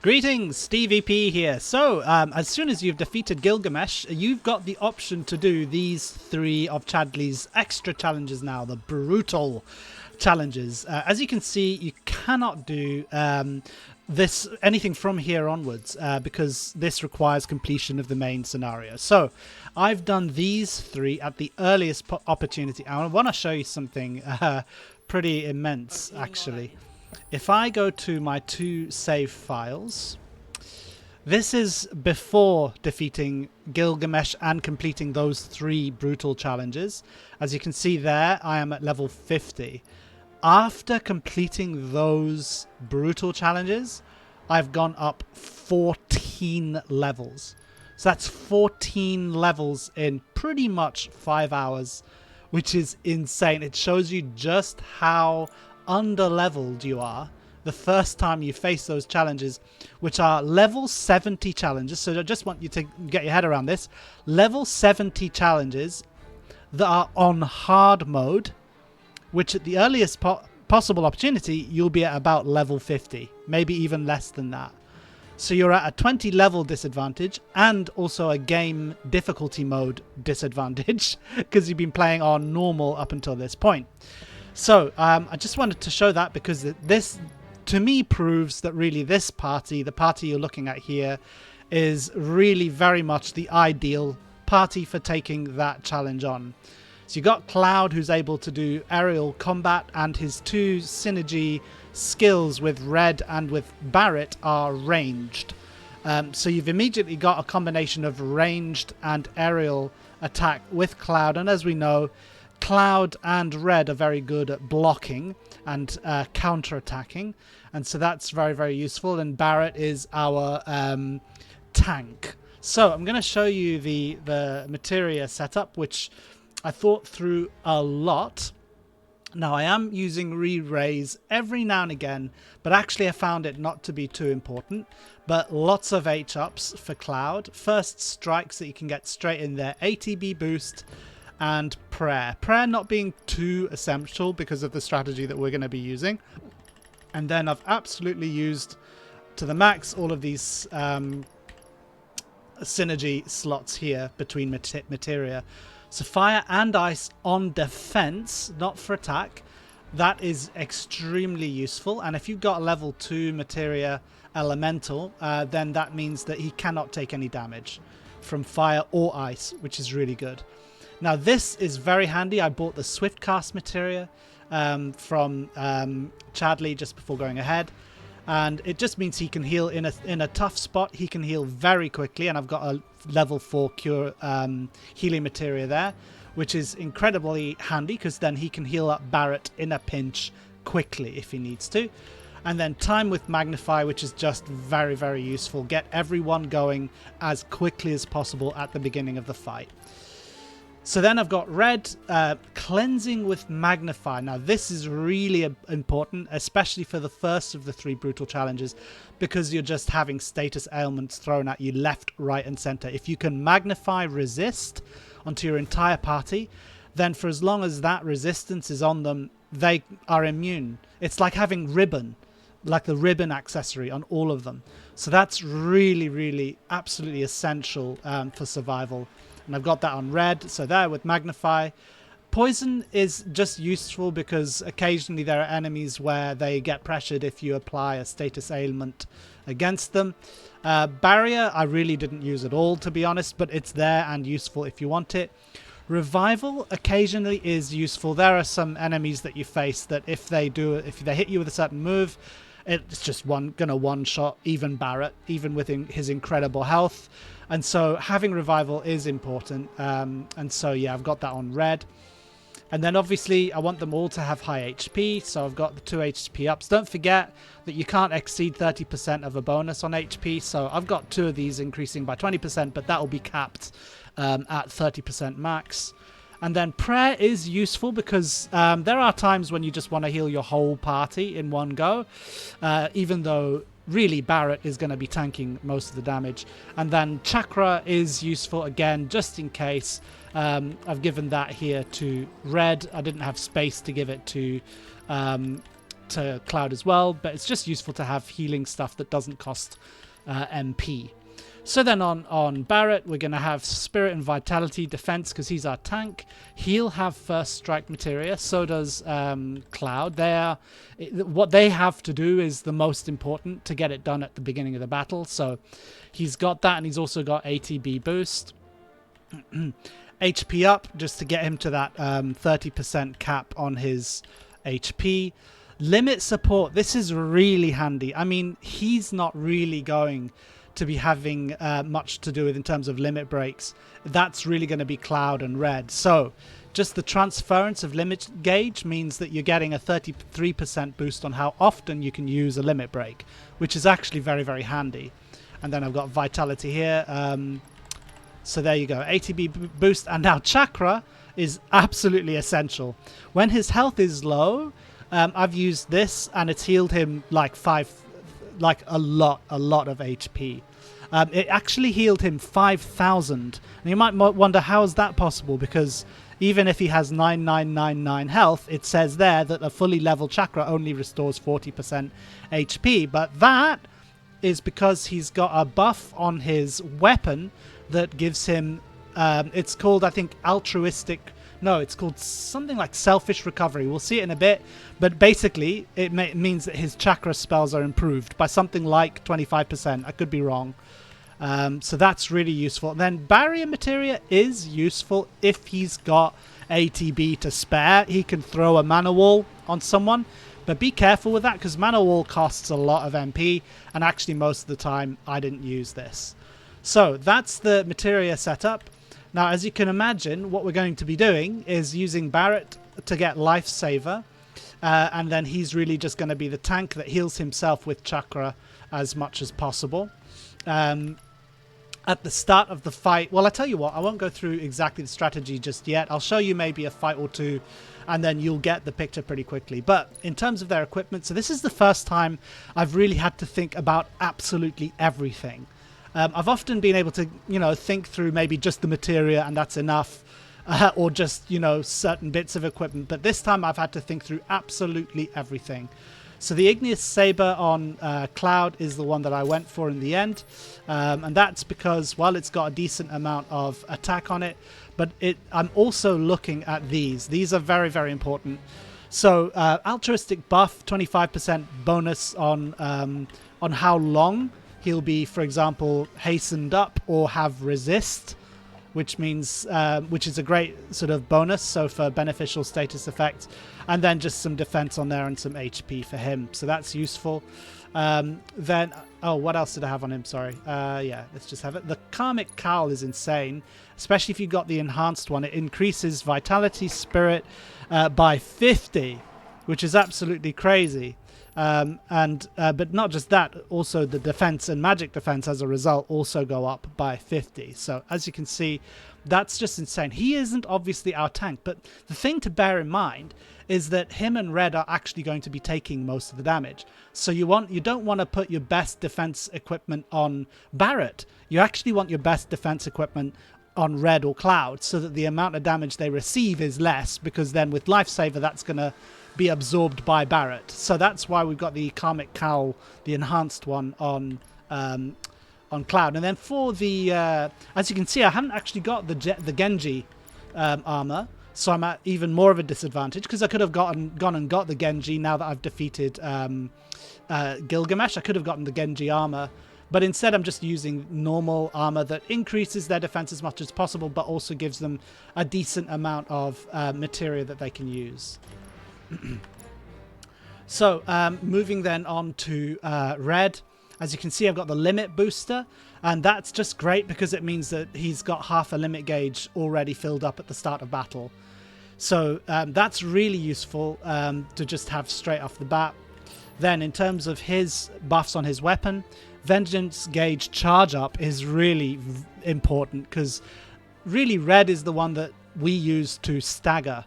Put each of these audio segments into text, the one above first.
Greetings, Steve EP here. So, as soon as you've defeated Gilgamesh, you've got the option to do these three of Chadley's extra challenges now, the brutal challenges. As you can see, you cannot do anything from here onwards because this requires completion of the main scenario. So, I've done these three at the earliest opportunity. I want to show you something pretty immense, actually. If I go to my two save files, this is before defeating Gilgamesh and completing those three brutal challenges. As you can see there, I am at level 50. After completing those brutal challenges, I've gone up 14 levels. So that's 14 levels in pretty much 5 hours, which is insane. It shows you just how under-leveled you are the first time you face those challenges, which are level 70 challenges. So I just want you to get your head around this. Level 70 challenges that are on hard mode, which at the earliest possible opportunity, you'll be at about level 50, maybe even less than that. So you're at a 20 level disadvantage and also a game difficulty mode disadvantage because you've been playing on normal up until this point. So I just wanted to show that because this, to me, proves that really this party, the party you're looking at here, is really very much the ideal party for taking that challenge on. So you've got Cloud, who's able to do aerial combat, and his two synergy skills with Red and with Barret are ranged. So you've immediately got a combination of ranged and aerial attack with Cloud, and as we know, Cloud and Red are very good at blocking and counter-attacking, and so that's very, very useful. And Barret is our tank. So I'm going to show you the materia setup, which I thought through a lot. Now I am using re-raise every now and again, but actually I found it not to be too important. But lots of H-ups for Cloud. First strikes that you can get straight in there, ATB boost, and prayer. Prayer not being too essential because of the strategy that we're going to be using. And then I've absolutely used to the max all of these synergy slots here between materia. So fire and ice on defense, not for attack. That is extremely useful. And if you've got a level 2 materia elemental, then that means that he cannot take any damage from fire or ice, which is really good. Now this is very handy. I bought the Swift Cast materia from Chadley just before going ahead, and it just means he can heal in a tough spot. He can heal very quickly, and I've got a level 4 cure healing materia there, which is incredibly handy because then he can heal up Barret in a pinch quickly if he needs to. And then time with Magnify, which is just very, very useful. Get everyone going as quickly as possible at the beginning of the fight. So then I've got Red, cleansing with Magnify. Now this is really important, especially for the first of the three brutal challenges, because you're just having status ailments thrown at you left, right and center. If you can Magnify resist onto your entire party, then for as long as that resistance is on them, they are immune. It's like having ribbon, like the ribbon accessory on all of them. So that's really, really absolutely essential for survival. And I've got that on Red, so there with Magnify. Poison is just useful because occasionally there are enemies where they get pressured if you apply a status ailment against them. Barrier I really didn't use at all, to be honest, but it's there and useful if you want it. Revival occasionally is useful. There are some enemies that you face that if they hit you with a certain move, it's just gonna one-shot even Barret, even with his incredible health. And so having revival is important. And so yeah, I've got that on Red. And then obviously I want them all to have high HP, so I've got the 2 HP ups. Don't forget that you can't exceed 30% of a bonus on HP, so I've got 2 of these increasing by 20%, but that will be capped at 30% max. And then prayer is useful because there are times when you just want to heal your whole party in one go, even though really Barret is going to be tanking most of the damage. And then chakra is useful again, just in case. I've given that here to Red. I didn't have space to give it to to Cloud as well, but it's just useful to have healing stuff that doesn't cost MP. So then on Barrett, we're going to have Spirit and Vitality defense because he's our tank. He'll have First Strike materia, so does Cloud. What they have to do is the most important to get it done at the beginning of the battle. So he's got that, and he's also got ATB boost. HP up, just to get him to that 30% cap on his HP. Limit support, this is really handy. I mean, he's not really going to be having much to do with in terms of limit breaks. That's really going to be Cloud and Red. So just the transference of limit gauge means that you're getting a 33% boost on how often you can use a limit break, which is actually very, very handy. And then I've got Vitality here. So there you go, ATB boost. And now Chakra is absolutely essential. When his health is low, I've used this and it's healed him like a lot of HP. It actually healed him 5,000. And you might wonder, how is that possible? Because even if he has 9999 health, it says there that a fully level chakra only restores 40% HP. But that is because he's got a buff on his weapon that gives him, it's called, I think, altruistic. No, it's called something like selfish recovery. We'll see it in a bit. But basically, it means that his chakra spells are improved by something like 25%. I could be wrong. So that's really useful. And then barrier materia is useful if he's got ATB to spare. He can throw a mana wall on someone. But be careful with that, because mana wall costs a lot of MP. And actually, most of the time, I didn't use this. So that's the materia setup. Now, as you can imagine, what we're going to be doing is using Barrett to get Lifesaver. And then he's really just going to be the tank that heals himself with Chakra as much as possible. At the start of the fight, well, I tell you what, I won't go through exactly the strategy just yet. I'll show you maybe a fight or two, and then you'll get the picture pretty quickly. But in terms of their equipment, so this is the first time I've really had to think about absolutely everything. I've often been able to, think through maybe just the materia and that's enough, or just, certain bits of equipment. But this time I've had to think through absolutely everything. So the Igneous Saber on Cloud is the one that I went for in the end. And that's because, well, it's got a decent amount of attack on it. But I'm also looking at these. These are very, very important. So altruistic buff, 25% bonus on how long he'll be, for example, hastened up or have resist, which means which is a great sort of bonus, so for beneficial status effects, and then just some defense on there and some HP for him, so that's useful. Then what else did I have on him? Sorry. Yeah, let's just have it. The Karmic Cowl is insane, especially if you got the enhanced one. It increases Vitality, Spirit by 50, which is absolutely crazy. But not just that, also the defense and magic defense as a result also go up by 50. So as you can see, that's just insane. He isn't obviously our tank, but the thing to bear in mind is that him and Red are actually going to be taking most of the damage. So you don't want to put your best defense equipment on Barrett. You actually want your best defense equipment on Red or Cloud, so that the amount of damage they receive is less, because then with Lifesaver that's going to be absorbed by Barrett. So that's why we've got the Karmic Cowl, the enhanced one, on Cloud. And then for the as you can see, I haven't actually got the Genji armor, so I'm at even more of a disadvantage, because I could have gone and got the Genji now that I've defeated Gilgamesh. I could have gotten the Genji armor, but instead I'm just using normal armor that increases their defense as much as possible, but also gives them a decent amount of materia that they can use. So moving then on to Red, as you can see, I've got the limit booster, and that's just great because it means that he's got half a limit gauge already filled up at the start of battle. So that's really useful to just have straight off the bat. Then in terms of his buffs on his weapon, Vengeance Gauge charge up is really important, because really Red is the one that we use to stagger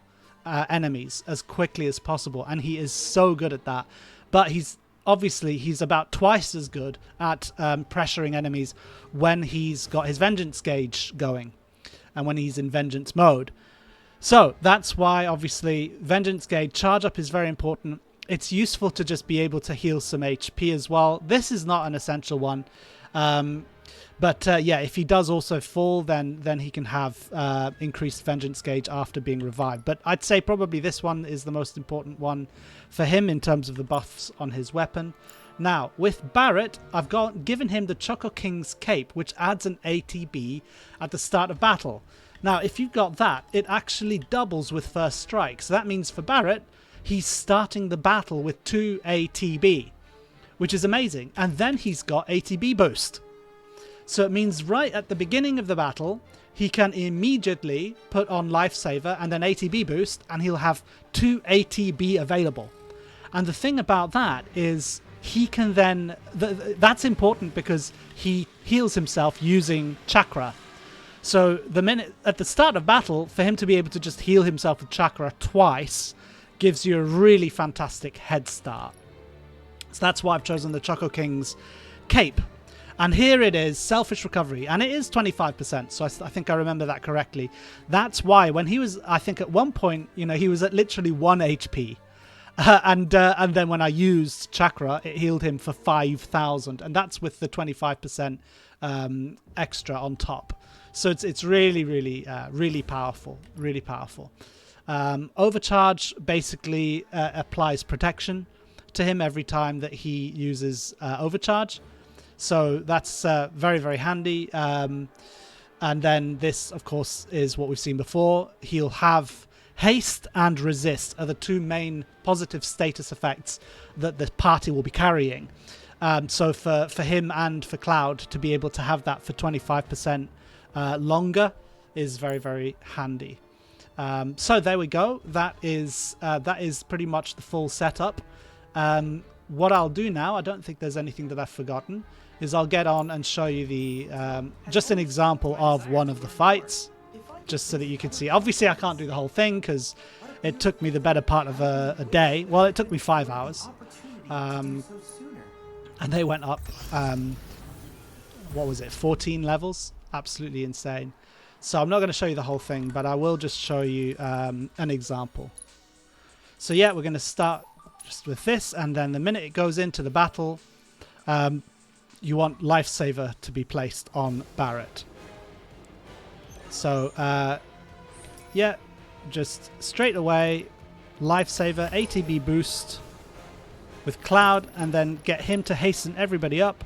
enemies as quickly as possible, and he is so good at that. But he's about twice as good at pressuring enemies when he's got his Vengeance Gauge going and when he's in Vengeance mode. So that's why obviously Vengeance Gauge charge up is very important. it's useful to just be able to heal some HP as well. This is not an essential one. But yeah, if he does also fall, then he can have increased vengeance gauge after being revived. But I'd say probably this one is the most important one for him in terms of the buffs on his weapon. Now, with Barret, I've given him the Choco King's Cape, which adds an ATB at the start of battle. Now, if you've got that, it actually doubles with first strike. So that means for Barret, he's starting the battle with 2 ATB, which is amazing. And then he's got ATB boost. So it means right at the beginning of the battle, he can immediately put on Lifesaver and then ATB boost, and he'll have 2 ATB available. And the thing about that is he can then... that's important because he heals himself using Chakra. So the minute at the start of battle, for him to be able to just heal himself with Chakra twice gives you a really fantastic head start. So that's why I've chosen the Choco King's Cape. And here it is, Selfish Recovery, and it is 25%, so I think I remember that correctly. That's why when he was, I think at one point, you know, he was at literally 1 HP. And then when I used Chakra, it healed him for 5,000, and that's with the 25% extra on top. So it's really, really powerful, really powerful. Overcharge basically applies protection to him every time that he uses Overcharge. So that's very, very handy. And then this, of course, is what we've seen before. He'll have Haste and Resist are the 2 main positive status effects that the party will be carrying. So for him and for Cloud to be able to have that for 25% longer is very, very handy. So there we go. That is pretty much the full setup. What I'll do now, I don't think there's anything that I've forgotten, is I'll get on and show you the just an example of one of the fights, just so that you can see. Obviously, I can't do the whole thing because it took me the better part of a day. Well, it took me 5 hours. And they went up, what was it, 14 levels? Absolutely insane. So I'm not going to show you the whole thing, but I will just show you an example. So yeah, we're going to start just with this, and then the minute it goes into the battle, you want Lifesaver to be placed on Barret. So yeah, just straight away, Lifesaver, ATB boost with Cloud, and then get him to hasten everybody up.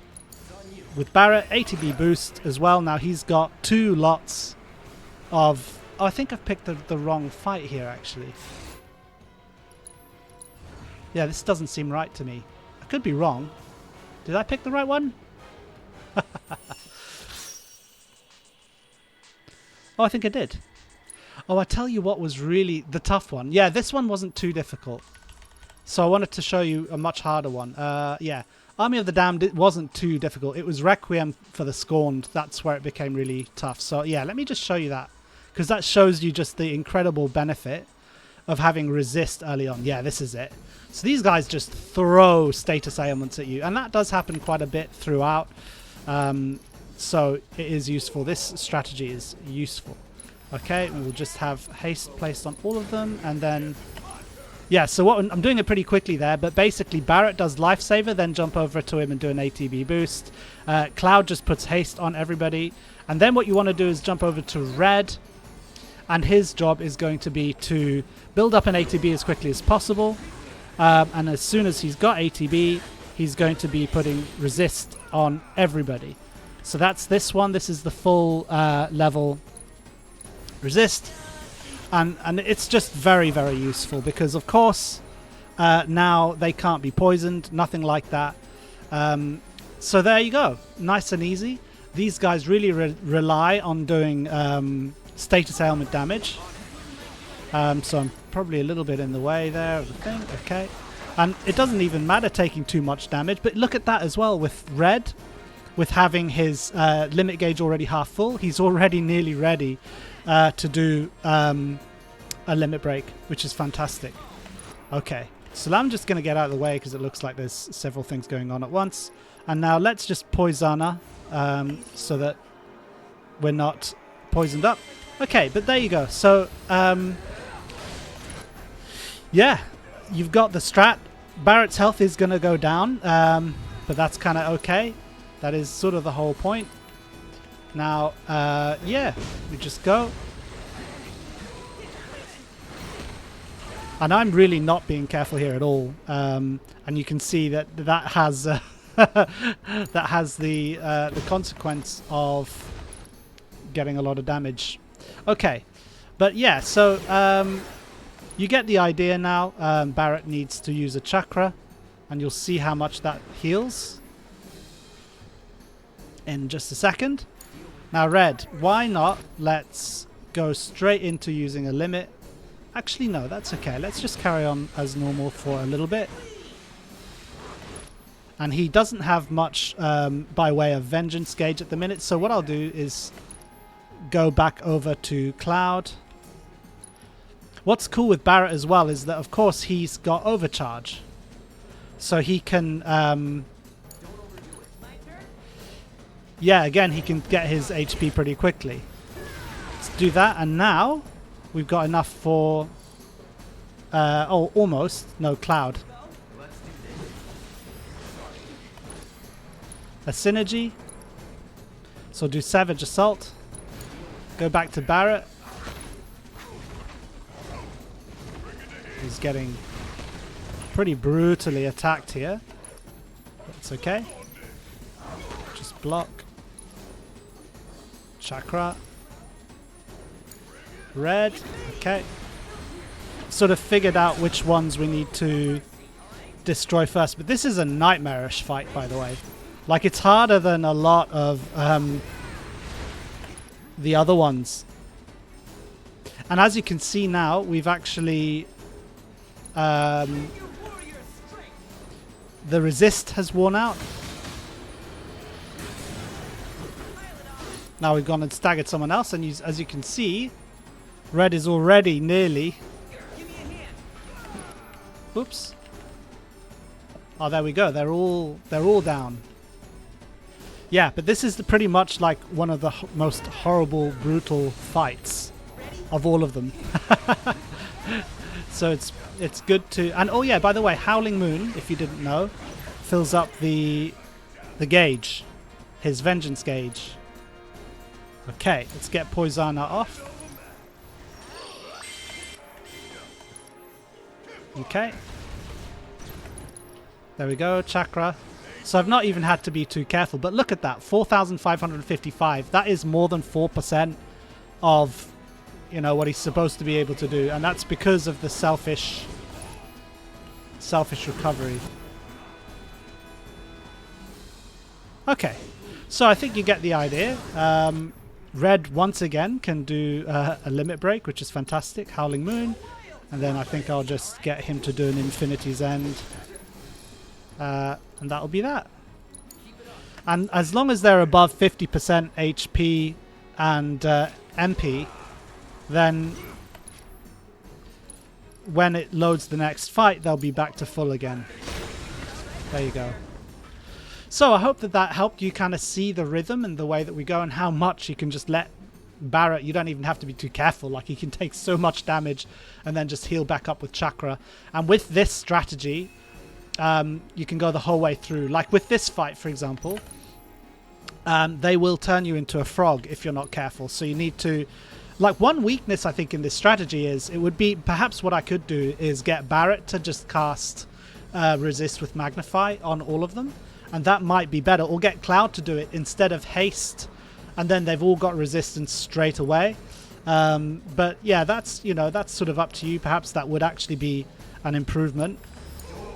With Barret, ATB boost as well. Now he's got 2 lots of... Oh, I think I've picked the wrong fight here, actually. Yeah, this doesn't seem right to me. I could be wrong. Did I pick the right one? Oh, I think I did. Oh, I tell you what was really the tough one. Yeah, this one wasn't too difficult. So I wanted to show you a much harder one. Yeah, Army of the Damned, it wasn't too difficult. It was Requiem for the Scorned. That's where it became really tough. So yeah, let me just show you that, because that shows you just the incredible benefit of having Resist early on. Yeah, this is it. So these guys just throw status ailments at you, and that does happen quite a bit throughout. So it is useful. This strategy is useful. Okay, we will just have haste placed on all of them, and then... Yeah, so what I'm doing it pretty quickly there, but basically Barret does Lifesaver, then jump over to him and do an ATB boost. Cloud just puts haste on everybody, and then what you want to do is jump over to Red, and his job is going to be to build up an ATB as quickly as possible, and as soon as he's got ATB, he's going to be putting Resist on everybody. So that's this one. This is the full level Resist. And it's just very, very useful because, of course, now they can't be poisoned, nothing like that. So there you go. Nice and easy. These guys really rely on doing status ailment damage. So I'm probably a little bit in the way there of the thing. Okay. And it doesn't even matter taking too much damage, but look at that as well with Red. With having his limit gauge already half full, he's already nearly ready to do a limit break, which is fantastic. Okay, so I'm just going to get out of the way because it looks like there's several things going on at once. And now let's just Poisana so that we're not poisoned up. Okay, but there you go. So, yeah, you've got the strat. Barrett's health is going to go down, but that's kind of okay. That is sort of the whole point. Now, yeah, we just go. And I'm really not being careful here at all. And you can see that that has that has the consequence of getting a lot of damage. Okay, but yeah, so you get the idea now. Barrett needs to use a chakra, and you'll see how much that heals in just a second. Now, Red, why not? Let's go straight into using a limit. Actually, no, that's okay. Let's just carry on as normal for a little bit. And he doesn't have much by way of Vengeance gauge at the minute. So what I'll do is go back over to Cloud. What's cool with Barrett as well is that, of course, he's got Overcharge. So he can... yeah, again, he can get his HP pretty quickly. Let's do that. And now we've got enough for... oh, almost. No, Cloud. A synergy. So do Savage Assault. Go back to Barrett. He's getting pretty brutally attacked here. That's okay. Just block. Chakra. Red. Okay. Sort of figured out which ones we need to destroy first. But this is a nightmarish fight, by the way. Like, it's harder than a lot of the other ones. And as you can see now, we've actually... the resist has worn out. Now we've gone and staggered someone else, and as you can see, Red is already nearly... Oops. Oh, there we go. They're all down. Yeah, but this is pretty much like one of the most horrible, brutal fights of all of them. So it's good to... And oh yeah, by the way, Howling Moon, if you didn't know, fills up the gauge, his Vengeance gauge. Okay, let's get Poisana off. Okay. There we go, Chakra. So I've not even had to be too careful, but look at that, 4,555. That is more than 4% of, you know, what he's supposed to be able to do, and that's because of the selfish recovery. Okay, so I think you get the idea. Red once again can do a limit break, which is fantastic. Howling Moon, and then I think I'll just get him to do an Infinity's End. And that'll be that. And as long as they're above 50% HP and MP, then when it loads the next fight, they'll be back to full again. There you go. So I hope that helped you kind of see the rhythm and the way that we go, and how much you can just let Barrett, you don't even have to be too careful. Like, he can take so much damage and then just heal back up with Chakra. And with this strategy, you can go the whole way through. Like with this fight, for example, they will turn you into a frog if you're not careful. So you need to... Like, one weakness I think in this strategy is, it would be, perhaps what I could do is get Barrett to just cast Resist with Magnify on all of them. And that might be better. Or get Cloud to do it instead of Haste. And then they've all got resistance straight away. But yeah, that's, you know, that's sort of up to you. Perhaps that would actually be an improvement.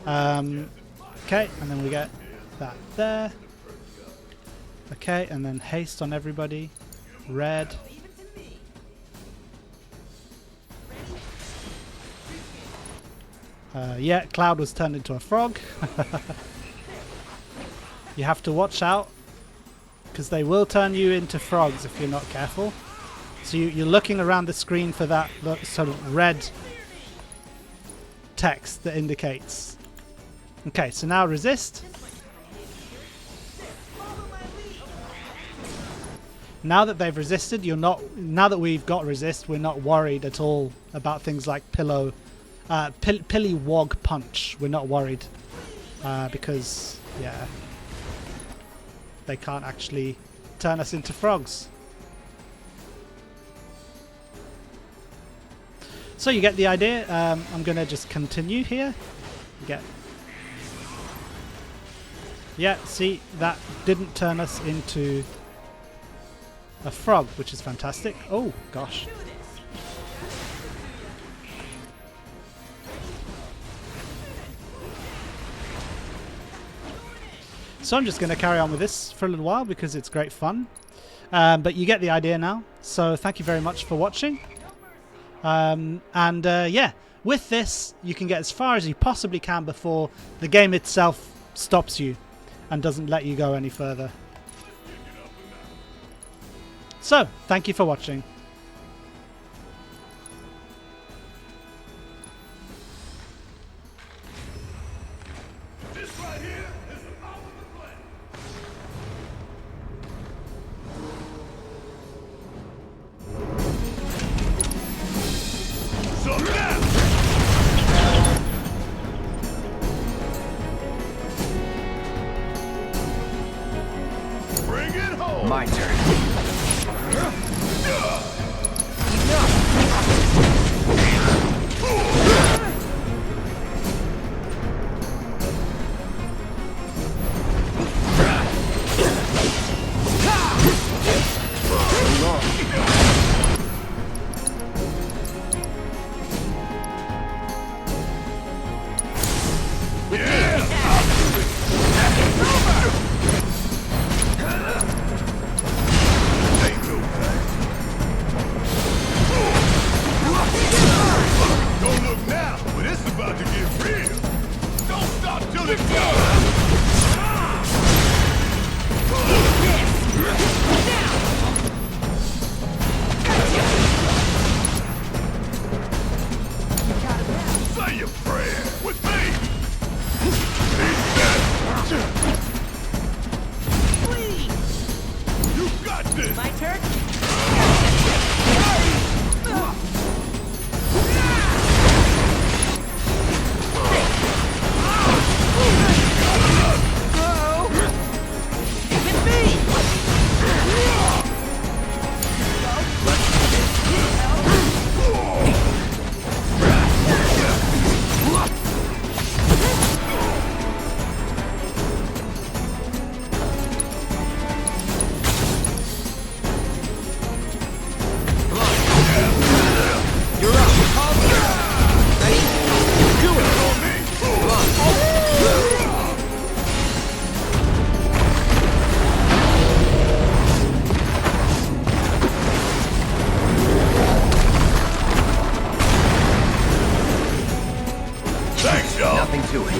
Okay, and then we get that there. Okay, and then Haste on everybody. Red. Yeah, Cloud was turned into a frog. You have to watch out, because they will turn you into frogs if you're not careful. So you're looking around the screen for that sort of red text that indicates. Okay, so now resist. Now that they've resisted, you're not... Now that we've got resist, we're not worried at all about things like pillow Pillywog punch. We're not worried because, yeah, they can't actually turn us into frogs. So you get the idea. I'm going to just continue here. Yeah, see, that didn't turn us into a frog, which is fantastic. Oh, gosh. So I'm just going to carry on with this for a little while because it's great fun. But you get the idea now. So thank you very much for watching. Yeah, with this, you can get as far as you possibly can before the game itself stops you and doesn't let you go any further. So, thank you for watching. This right here is the power of the planet. So now! Bring it home! My turn. Don't look now, but it's about to get real. Don't stop till it's done. Say your prayer with me. You got this. My turn? Thanks, y'all. Nothing to it.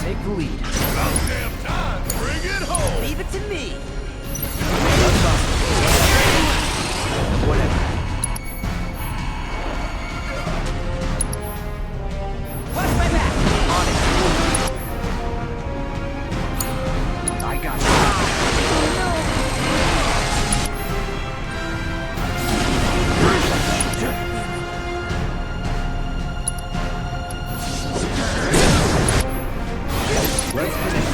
Take the lead. About damn time. Bring it home. Leave it to me. Whatever. Watch my back. On it. I got you. Let's finish.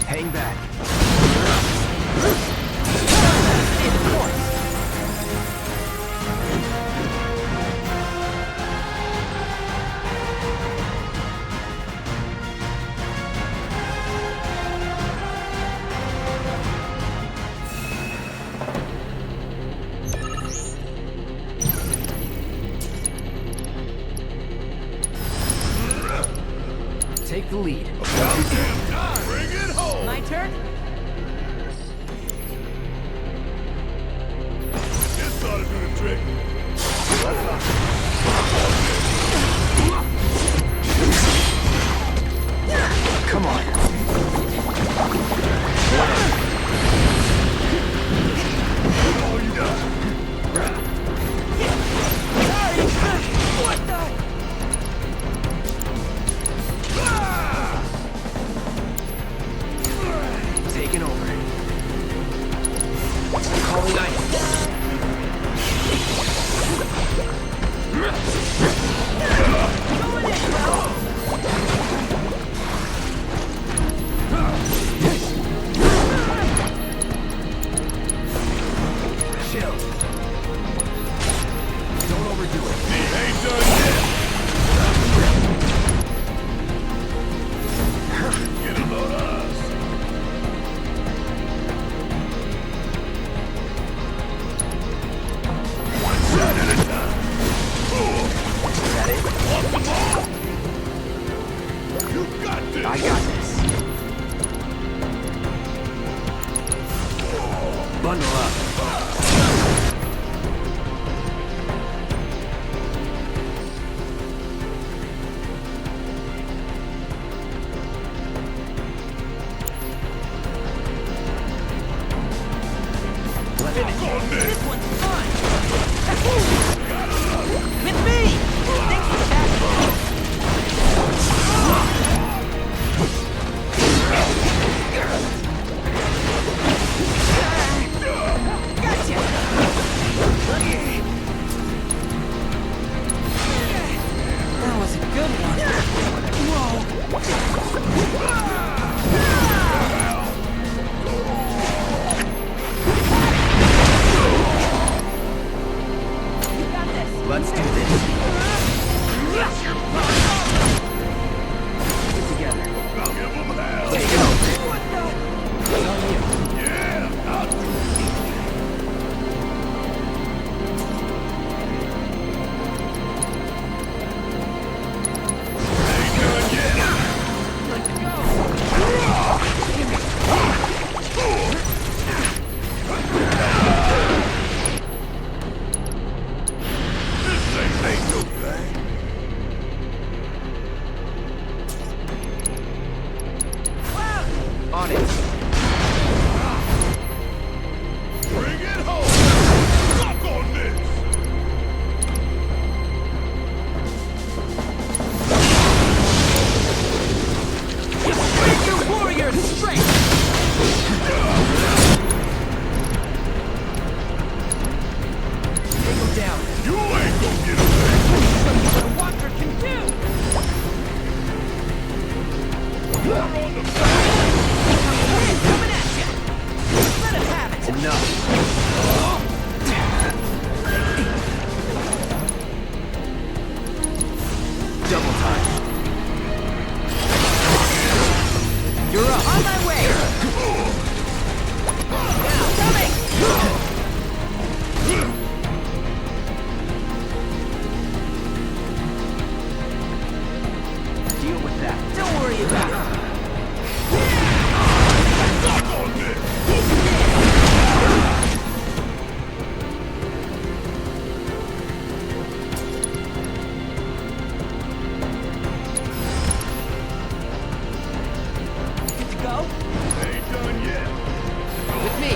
Hang back. Stay the course. Take the lead. Bring it home. My turn? This ought to do the trick. Come on. All you got. What the? Taking over. Calling ice. Chill. Don't overdo it. He ain't done yet. Get a load of us. One shot at a time. Is that it? Want some more? You got this. I got this. Bundle up. Walk on this. This one's fine. With me. Thanks for that. Gotcha. That was a good one. You got this. Let's do this. Get together. I'll give them hell. Take it over. What the? It's on you. Yeah, I'll do it. Ain't done yet. Let's go. This thing ain't no thing. On it. Bring it home. Rock on this. Bring your warrior strength. Take him down. You ain't gonna get away. What a walker can do. You're on the Coming at you. Let him have it. Enough. Double time. You're up. On my way. Now, coming. Deal with that. Don't worry about it. rock on this. Good to go? Ain't done yet. With me.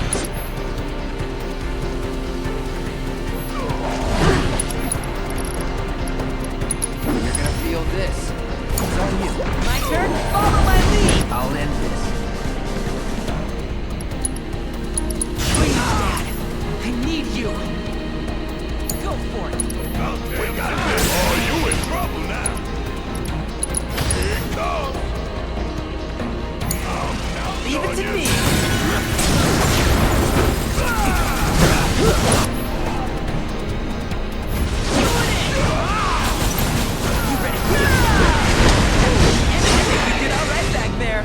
You're gonna feel this. It's on you. My turn? Follow my lead. I'll end this. Please, Dad. I need you. Go for it. We got this. Oh, you in trouble now. Here it comes. The Leave it to me. You ready? And I think you did all right back there.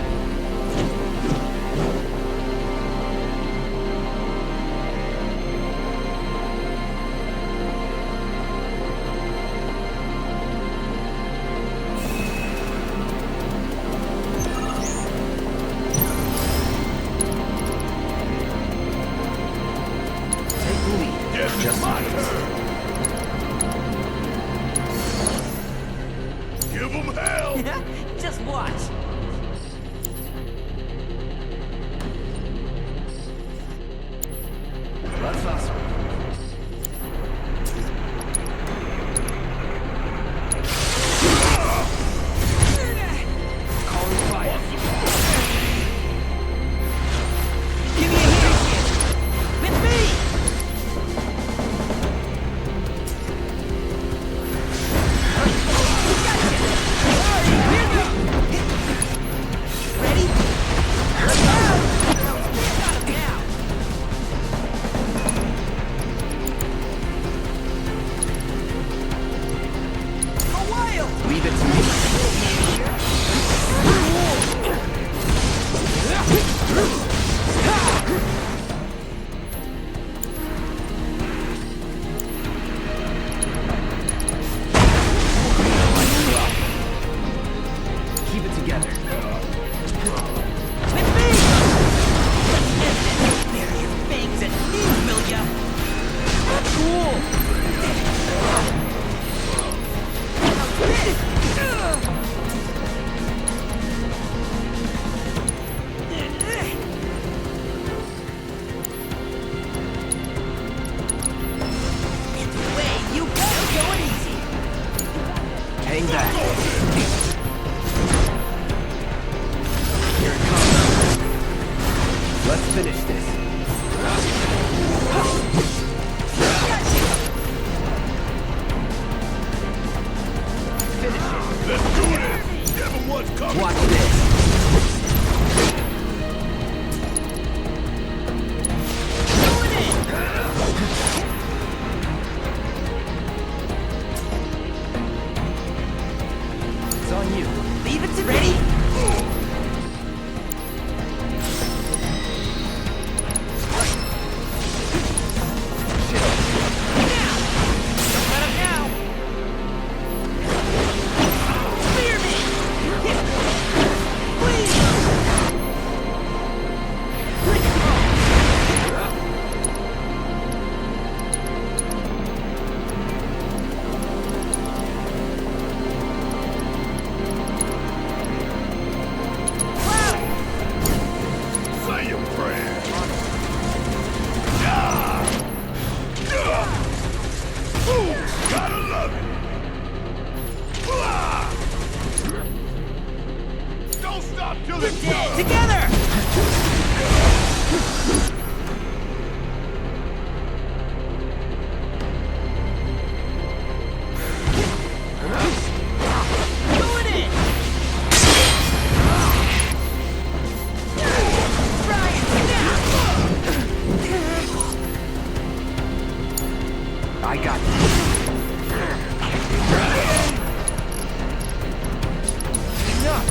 Take the lead. Yes, it's my turn. Give them hell. Just watch. Let's hustle. Calling fire. Give me a hand. With me. Ready? Got him now. Go wild. Leave it to me. Keep it together. With me. Bury your fangs at me, will ya? Cool. It's way you go. Going easy. Hang back. Here it comes. Let's finish this. Finish it. Let's do this. Give them what's coming. Watch this. It's on you. Leave it to ready. Now. Don't let him now. Clear me. Please. Say your prayers. Yeah. Yeah. Ooh, gotta love it. Ah. Don't stop till it's done. Together. Going in. Ryan, now. I got this. Enough.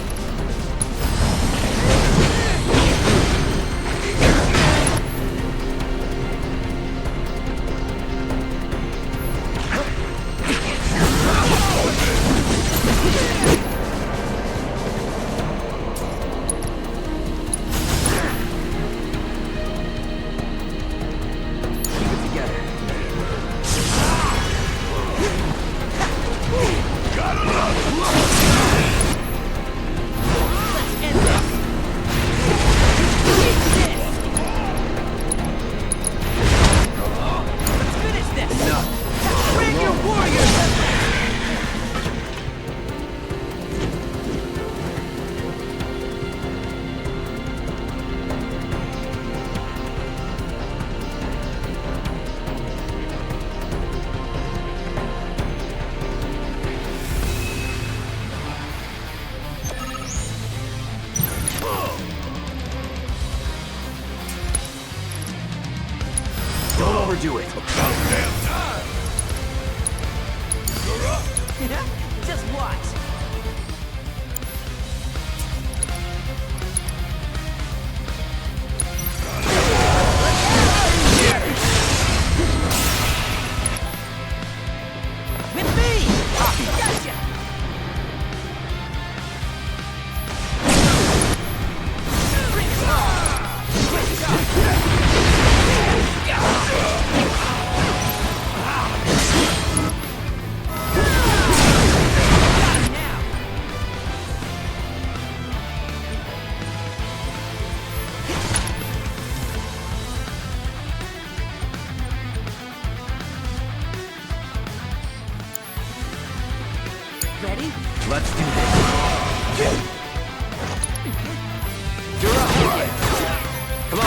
overdo it. About damn time. You're up. Just watch. With me! Gotcha! Ready? Let's do this. You're up. Come on.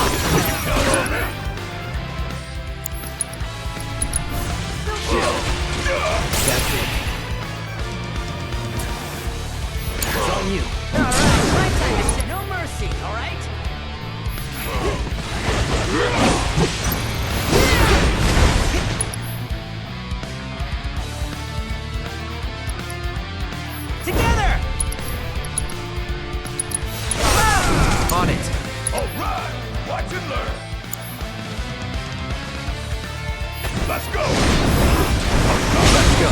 Chill. That's it. It's on you. Alright, my time to show no mercy, alright? Together! On it. All right. Watch and learn. Let's go. Let's go.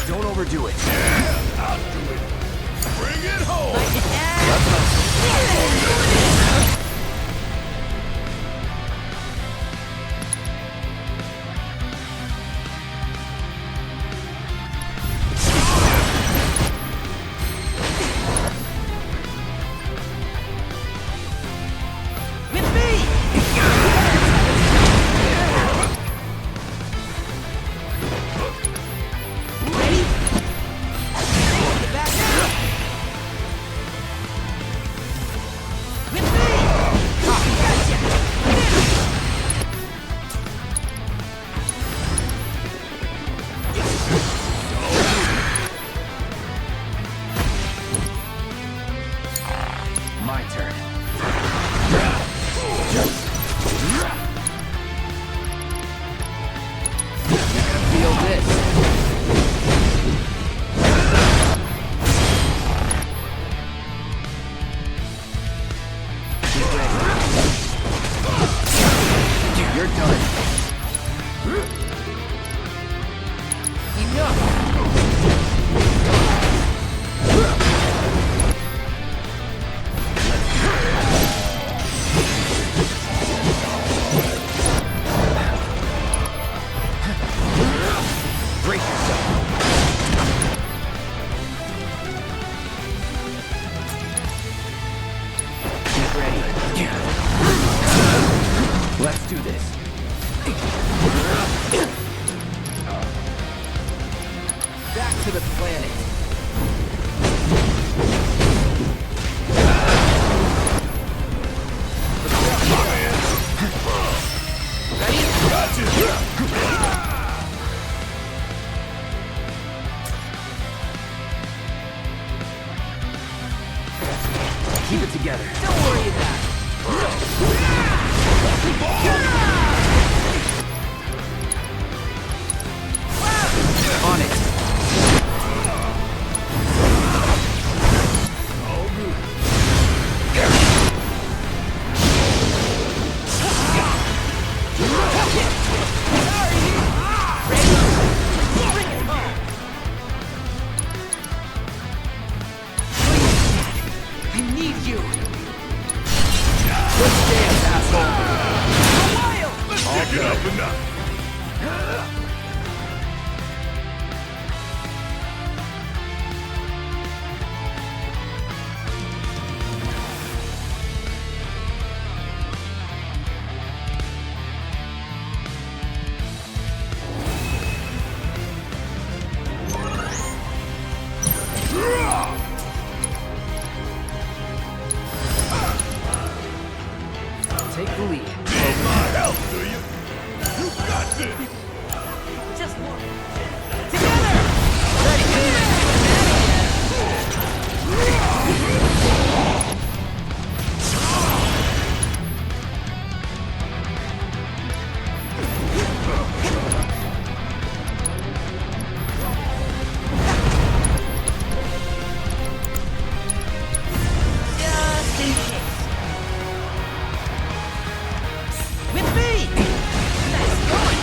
Don't overdo it. Yeah, I'll do it. Bring it home. With me! Ready? Get back now! With me! Gotcha! My turn. Feel this. Get ready. You're done. Enough. Brace yourself. Get ready. Let's do this. Back to the planet. Ready? Keep it together. Don't worry about it. On it. this! Just one. Together! Just in case. With me! Nice going!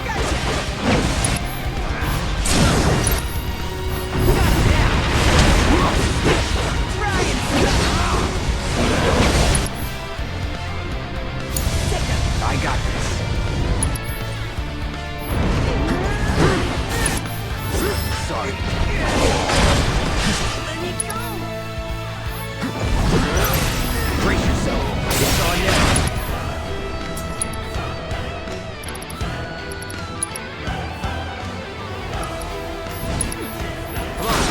Gotcha! Got it now! Try and take it! I got this. Sorry. Let me go! Brace yourself. It's on now. Come on.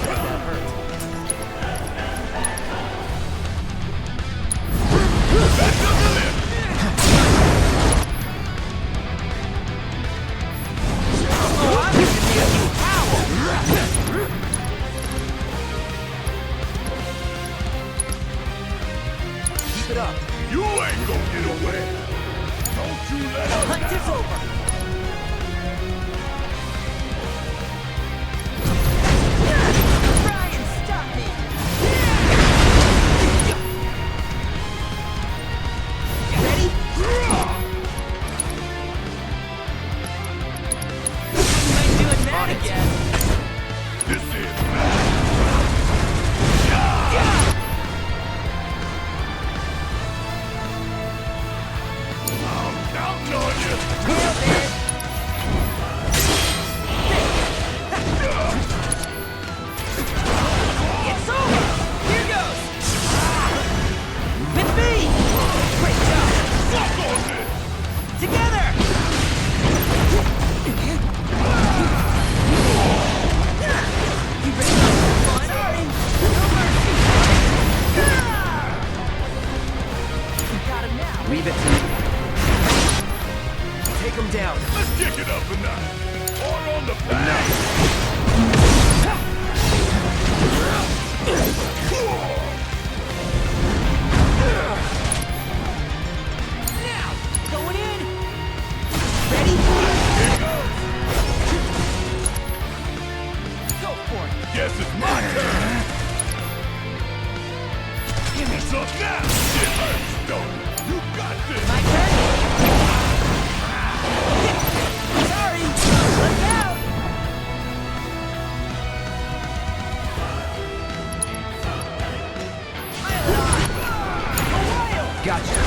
That hurt. Back up the lift! Oh, I'm gonna be a new owl! Keep it up. You ain't gonna get away! Don't you let The up hunt is now! over! Try and stop me! Ready? Ain't doing that again! This is mad! I'm counting on you! Nailed it! It's over! Here goes! With me! Great job! Fuck on this! Together! You ready for some fun? Sorry! No mercy! We got him now! Leave it to me. Take him down. Let's kick it up a notch! Or on the back! Now! Going in! Ready? Go for it! Guess it's my turn! Give me some now! It hurts, don't it? You got this! My turn? Sorry! Look out! Gotcha.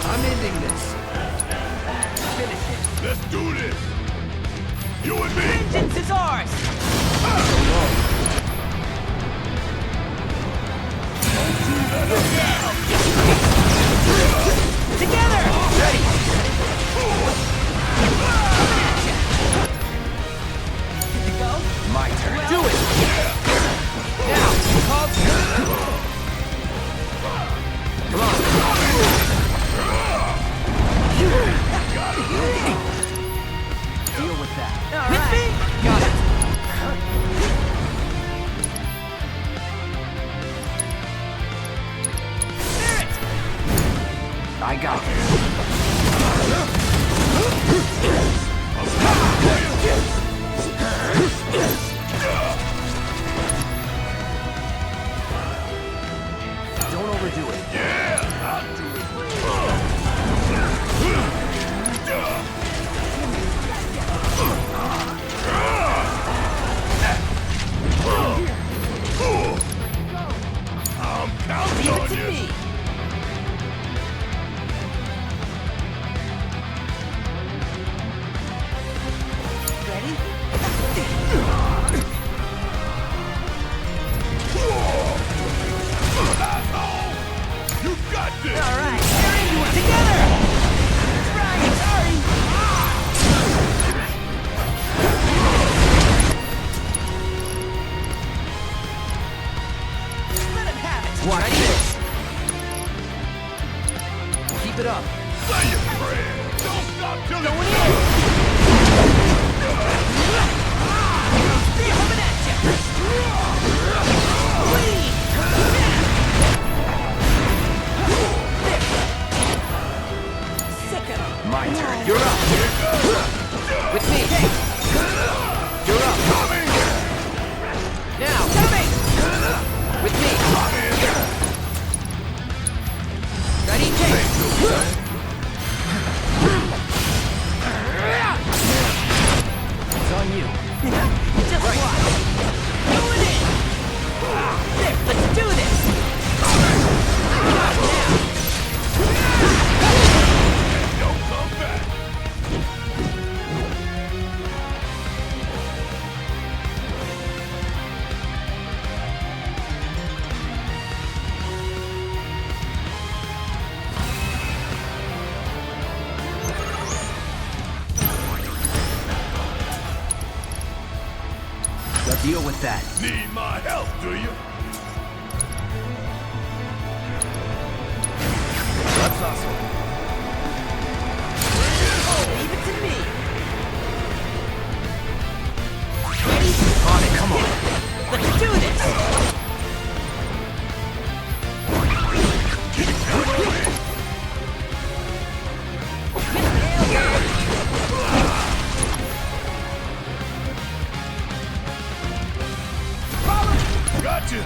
I'm ending this. Finish it! Let's do this! You and me! Vengeance is ours! Together! Ready! Good to go? My turn. Do it! Now! Call Come on. Deal with that. With me? Got it. Spirit! I got this. Don't overdo it. Yeah! I'll do it! I'm counting Leave it on to you! me! Ready? You got this! All right, we're into it together! Right, sorry! Let him have it! Watch this. Keep it up. Say your prayers. Don't stop till it's Going in. done. Coming at ya. Whee! Sick of it. My turn. You're up. With me. You're up. Now. Coming. With me. Ready? It's on you. Just watch. Going in. There, let's do this. Don't come back. Let's deal with that. Need my help, do you? That's awesome. Leave it to me. On it, come on. Let's do this. Gotcha.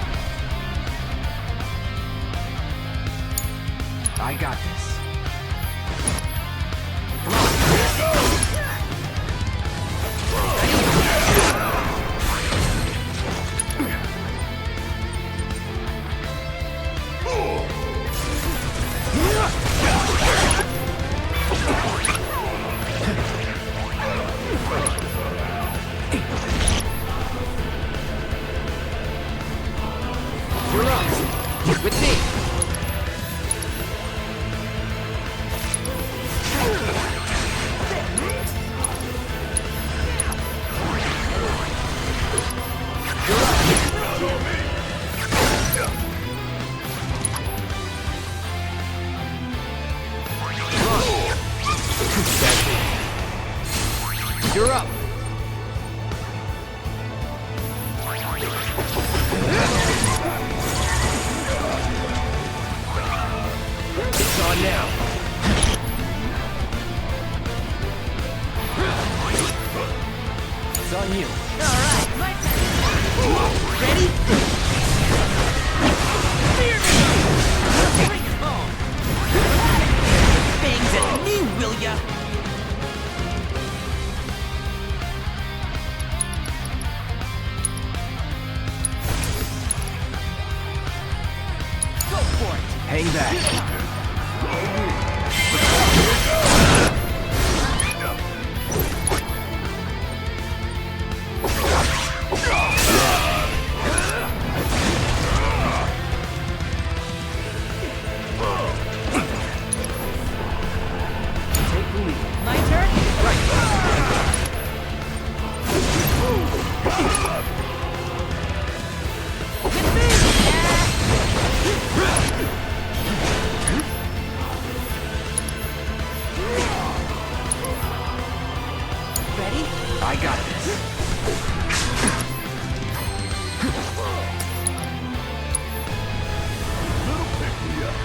I got this. You're up. With me. You're up. It's on now. It's on you. All right, my turn. Ready? Fear me. Bring it home. Bangs at me, will ya? Go for it. Hang back. Take the lead. My turn? With me! Ready? I got this. Little pick me up.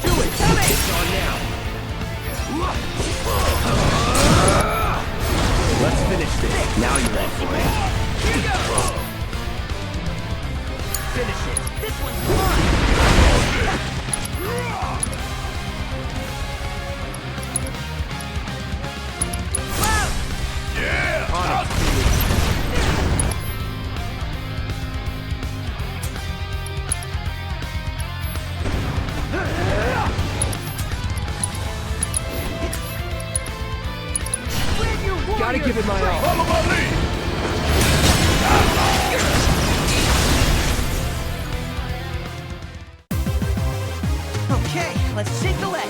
Do it. It's on now. Let's finish this. Now you're ready for it. Here you go! Finish it. This one's mine! Wow! Yeah. On it. Where's your warrior? Gotta give it my all. Follow my lead. Okay, let's shake the leg.